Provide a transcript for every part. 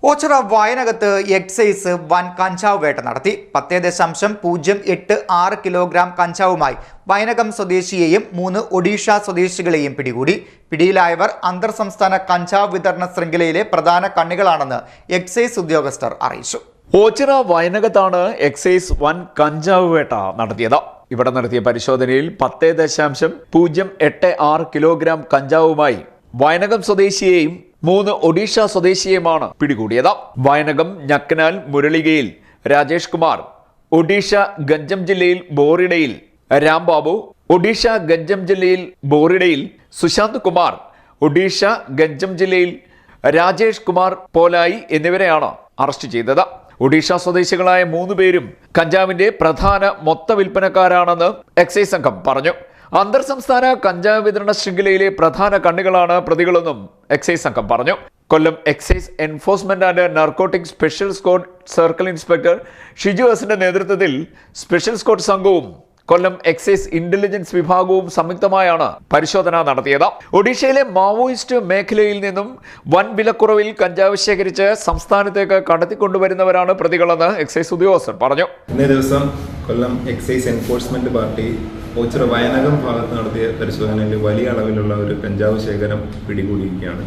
Ochira വയനകത്ത് excise വൻ കഞ്ചാവ് വേട്ട നടത്തി 10.086 കിലോഗ്രാം കഞ്ചാവുമായി വയനകം സ്വദേശിയെയും 3 ഒഡീഷ സ്വദേശികളെയും പിടികൂടി. പിടിയിലായവർ അന്തർ സംസ്ഥാന കഞ്ചാവ് വിതരണ ശൃംഖലയിലെ പ്രധാന കണ്ണികളാണെന്ന് എക്സൈസ് ഉദ്യോഗസ്ഥർ അറിയിച്ചു. ഓച്ചിറ വയനകത്താണ് എക്സൈസ് വൻ കഞ്ചാവ് വേട്ട നടത്തിയത്. ഇവിടെ നടത്തിയ പരിശോധനയിൽ 10.086 കിലോഗ്രാം കഞ്ചാവുമായി വയനകം സ്വദേശിയെയും 3 ഒഡീഷ സ്വദേശിയെയുമാണ് പിടികൂടിയത്. വയനകം ഞക്കനാൽ മുരളികയിൽ രാജേഷ് കുമാർ, ഒഡീഷ ഗഞ്ചം ജില്ലയിൽ ബോറിഡയിൽ രാംബാബു, ഒഡീഷ ഗഞ്ചം ജില്ലയിൽ ബോറിഡയിൽ സുശാന്ത് കുമാർ, ഒഡീഷ ഗഞ്ചം ജില്ലയിൽ രാജേഷ് കുമാർ പോലായി എന്നിവരെയാണ് അറസ്റ്റ് ചെയ്തത്. ഒഡീഷ സ്വദേശികളായ 3 പേരും കഞ്ചാവിന്റെ പ്രധാന മൊത്ത വിൽപ്പനക്കാരാണെന്ന് എക്സൈസ് സംഘം പറഞ്ഞു. അന്തർ സംസ്ഥാന കഞ്ചാവ് വിതരണ ശൃംഖലയിലെ പ്രധാന കണ്ണികളാണ് പ്രതികളെന്നും എക്സൈസ് സംഘം പറഞ്ഞു. Kollam excise enforcement and narcotic special squad circle inspector Shiju എസിന്റെ നേതൃത്വത്തിൽ സ്പെഷ്യൽ സ്ക്വാഡ് സംഘവും കൊല്ലം എക്സൈസ് ഇന്റലിജൻസ് വിഭാഗവും സംയുക്തമായാണ് പരിശോധന നടത്തിയത്. ഒഡീഷയിലെ മാവോയിസ്റ്റ് മേഖലയിൽ നിന്നും വൻ വിലക്കുറവിൽ കഞ്ചാവ് ശേഖരിച്ച് സംസ്ഥാനത്തേക്ക് കടത്തിക്കൊണ്ടുവരുന്നവരാണ് പ്രതികളെന്ന് എക്സൈസ് ഉദ്യോഗസ്ഥർ പറഞ്ഞു. ഇന്നേ ദിവസം Kollam excise enforcement party Ochira Vayanakam ഭാഗത്ത് നടത്തിയ പരിശോധനയിൽ വലിയ അളവിലുള്ള ഒരു കഞ്ചാവ് ശേഖരം പിടികൂടിയിരിക്കുകയാണ്.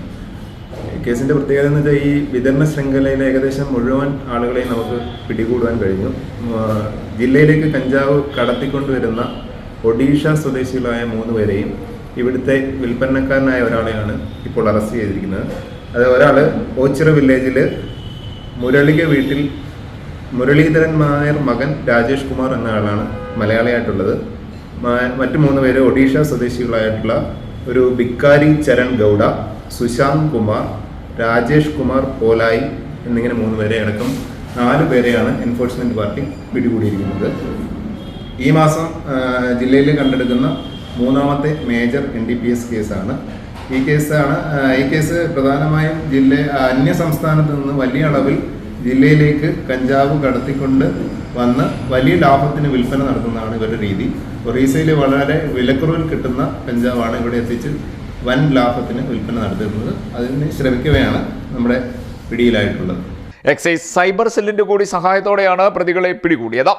കേസിന്റെ പ്രത്യേകത എന്ന് വെച്ചാൽ ഈ വിതരണ ശൃംഖലയിലെ ഏകദേശം മുഴുവൻ ആളുകളെയും നമുക്ക് പിടികൂടാൻ കഴിഞ്ഞു. ജില്ലയിലേക്ക് കഞ്ചാവ് കടത്തിക്കൊണ്ടുവരുന്ന ഒഡീഷ സ്വദേശികളായ 3 പേരെയും ഇവിടുത്തെ വിൽപ്പനക്കാരനായ ഒരാളെയാണ് ഇപ്പോൾ അറസ്റ്റ് ചെയ്തിരിക്കുന്നത്. അത് ഒരാൾ ഓച്ചിറ വില്ലേജിൽ മുരളിക വീട്ടിൽ മുരളീധരൻ നായർ മകൻ രാജേഷ് കുമാർ എന്ന ആളാണ് മലയാളിയായിട്ടുള്ളത്. മറ്റു 3 പേര് ഒഡീഷ സ്വദേശികളായിട്ടുള്ള ഒരു ബിക്കാരി ചരൺ ഗൗഡ, സുശാന്ത് കുമാർ, രാജേഷ് കുമാർ പോലായി എന്നിങ്ങനെ 3 പേരെ അടക്കം 4 പേരെയാണ് എൻഫോഴ്സ്മെന്റ് പാർട്ടി പിടികൂടിയിരിക്കുന്നത്. ഈ മാസം ജില്ലയിൽ കണ്ടെടുക്കുന്ന 3ാമത്തെ മേജർ NDPS കേസാണ്. ഈ കേസ് പ്രധാനമായും അന്യ സംസ്ഥാനത്ത് നിന്ന് വലിയ അളവിൽ ജില്ലയിലേക്ക് കഞ്ചാവ് കടത്തിക്കൊണ്ട് വന്ന് വലിയ ലാഭത്തിന് വിൽപ്പന നടത്തുന്നതാണ് ഇവരുടെ രീതി. ഒറീസയിൽ വളരെ വിലക്കുറവിൽ കിട്ടുന്ന കഞ്ചാവാണ് ഇവിടെ എത്തിച്ച് വൻ ലാഭത്തിന് വിൽപ്പന നടത്തുന്നത്. അതിന് ശ്രമിക്കവെയാണ് നമ്മുടെ പിടിയിലായിട്ടുള്ളത്. എക്സൈസ് സൈബർ സെല്ലിന്റെ കൂടി സഹായത്തോടെയാണ് പ്രതികളെ പിടികൂടിയത്.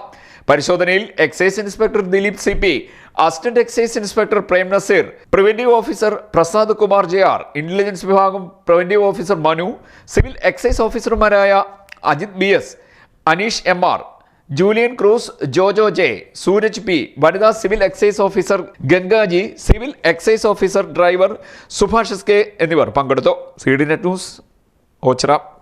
പരിശോധനയിൽ excise inspector Dileep CP, assistant excise inspector Prem Naseer, preventive officer Prasad Kumar JR, intelligence വിഭാഗം preventive officer Manu, civil excise ഓഫീസർമാരായ Ajith BS, Aneesh MR, Julian Cruz, Jojo J, Sooraj P, വനിതാ civil excise officer Gangaji, civil excise officer driver Subhash SK എന്നിവർ പങ്കെടുത്തു. CDNet news, Ochira.